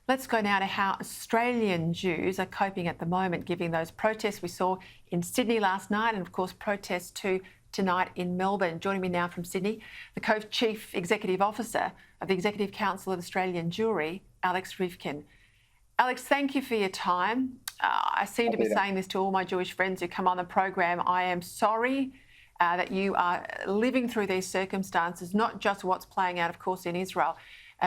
Let's go now to how Australian Jews are coping at the moment, given those protests we saw in Sydney last night and, of course, protests too tonight in Melbourne. Joining me now from Sydney, the Co-Chief Executive Officer of the Executive Council of Australian Jewry, Alex Ryvchin. Alex, thank you for your time. I seem to be saying this to all my Jewish friends who come on the program. I am sorry that you are living through these circumstances, not just what's playing out, of course, in Israel,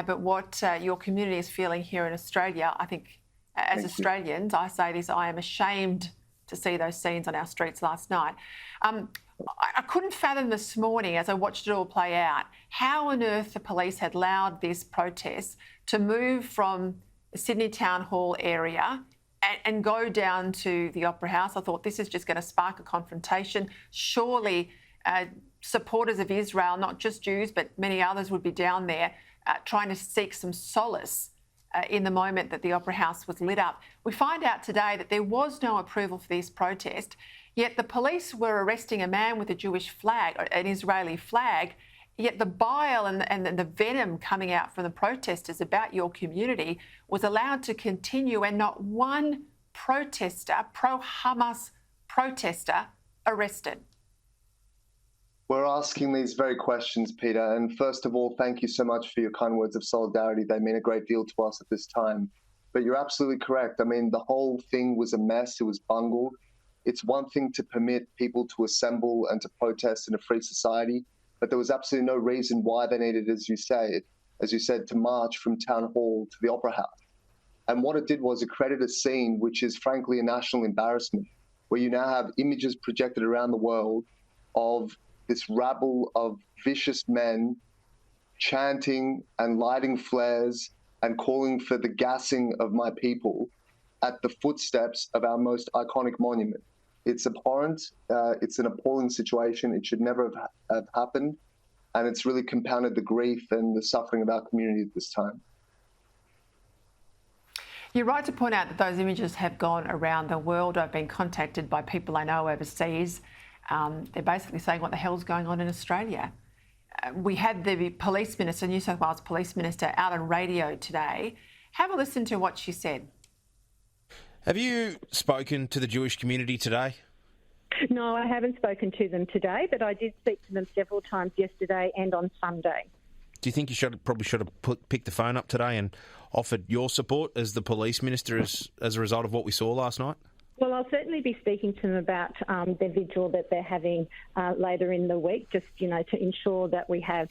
but what your community is feeling here in Australia. I think as Australians, I say this, I am ashamed to see those scenes on our streets last night. I couldn't fathom this morning, as I watched it all play out, how on earth the police had allowed this protest to move from the Sydney Town Hall area and go down to the Opera House. I thought this is just going to spark a confrontation. Surely supporters of Israel, not just Jews, but many others would be down there trying to seek some solace in the moment that the Opera House was lit up. We find out today that there was no approval for this protest, yet the police were arresting a man with a Jewish flag, an Israeli flag, yet the bile and the venom coming out from the protesters about your community was allowed to continue, and not one protester, pro-Hamas protester, arrested. We're asking these very questions, Peter, and first of all, thank you so much for your kind words of solidarity. They mean a great deal to us at this time. But you're absolutely correct. I mean, the whole thing was a mess. It was bungled. It's one thing to permit people to assemble and to protest in a free society, but there was absolutely no reason why they needed, as you said, to march from Town Hall to the Opera House. And what it did was it created a scene which is frankly a national embarrassment, where you now have images projected around the world of this rabble of vicious men chanting and lighting flares and calling for the gassing of my people at the footsteps of our most iconic monument. It's abhorrent. It's an appalling situation. It should never have happened. And it's really compounded the grief and the suffering of our community at this time. You're right to point out that those images have gone around the world. I've been contacted by people I know overseas. They're basically saying, what the hell's going on in Australia? We had the police minister, New South Wales police minister, out on radio today. Have a listen to what she said. Have you spoken to the Jewish community today? No, I haven't spoken to them today, but I did speak to them several times yesterday and on Sunday. Do you think you probably should have picked the phone up today and offered your support as the police minister as a result of what we saw last night? Well, I'll certainly be speaking to them about the vigil that they're having later in the week, just, to ensure that we have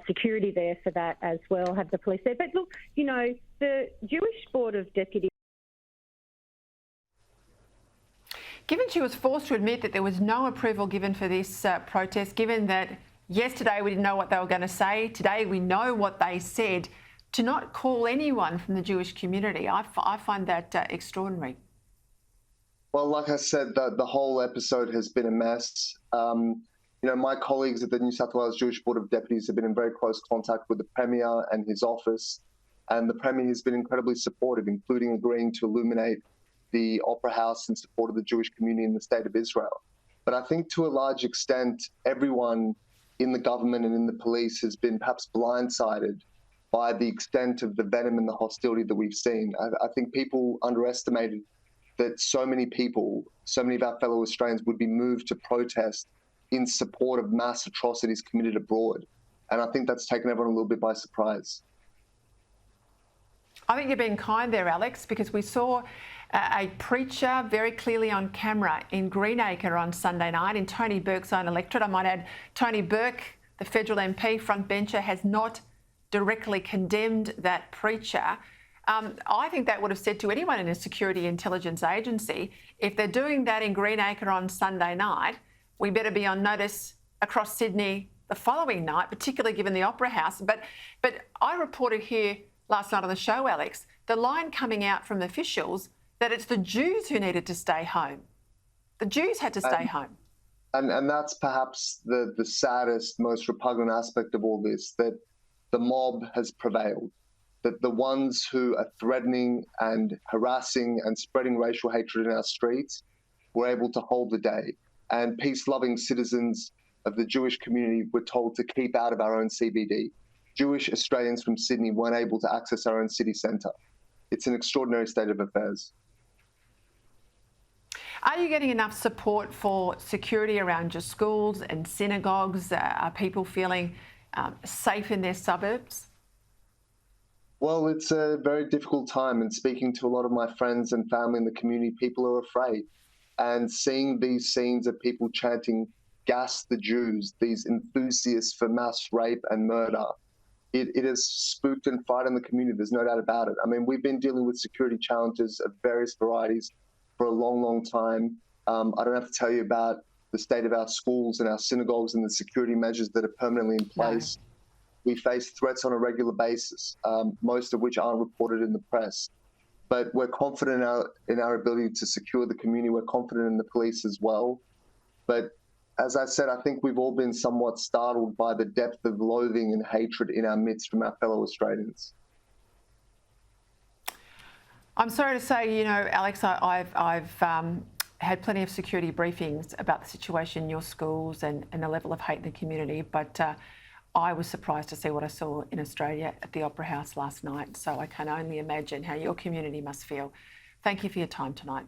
security there for that as well, have the police there. But look, the Jewish Board of Deputies... Given she was forced to admit that there was no approval given for this protest, given that yesterday we didn't know what they were going to say, today we know what they said, to not call anyone from the Jewish community, I find that extraordinary. Well, like I said, the whole episode has been a mess. My colleagues at the New South Wales Jewish Board of Deputies have been in very close contact with the Premier and his office, and the Premier has been incredibly supportive, including agreeing to illuminate the Opera House in support of the Jewish community in the State of Israel. But I think to a large extent, everyone in the government and in the police has been perhaps blindsided by the extent of the venom and the hostility that we've seen. I think people underestimated that so many people, so many of our fellow Australians would be moved to protest in support of mass atrocities committed abroad. And I think that's taken everyone a little bit by surprise. I think you're being kind there, Alex, because we saw a preacher very clearly on camera in Greenacre on Sunday night in Tony Burke's own electorate. I might add, Tony Burke, the federal MP frontbencher, has not directly condemned that preacher. I think that would have said to anyone in a security intelligence agency, if they're doing that in Greenacre on Sunday night, we better be on notice across Sydney the following night, particularly given the Opera House. But I reported here last night on the show, Alex, the line coming out from officials that it's the Jews who needed to stay home. The Jews had to stay home. And that's perhaps the saddest, most repugnant aspect of all this, that the mob has prevailed. That the ones who are threatening and harassing and spreading racial hatred in our streets were able to hold the day. And peace-loving citizens of the Jewish community were told to keep out of our own CBD. Jewish Australians from Sydney weren't able to access our own city centre. it's an extraordinary state of affairs. Are you getting enough support for security around your schools and synagogues? Are people feeling safe in their suburbs? Well, it's a very difficult time, and speaking to a lot of my friends and family in the community, people are afraid. And seeing these scenes of people chanting, "Gas the Jews," these enthusiasts for mass rape and murder, it has spooked and frightened the community. There's no doubt about it. I mean, we've been dealing with security challenges of various varieties for a long, long time. I don't have to tell you about the state of our schools and our synagogues and the security measures that are permanently in place. No. We face threats on a regular basis, most of which aren't reported in the press. But we're confident in our ability to secure the community. We're confident in the police as well. But as I said, I think we've all been somewhat startled by the depth of loathing and hatred in our midst from our fellow Australians. I'm sorry to say, you know, Alex, I've had plenty of security briefings about the situation in your schools and the level of hate in the community, but I was surprised to see what I saw in Australia at the Opera House last night. So I can only imagine how your community must feel. Thank you for your time tonight.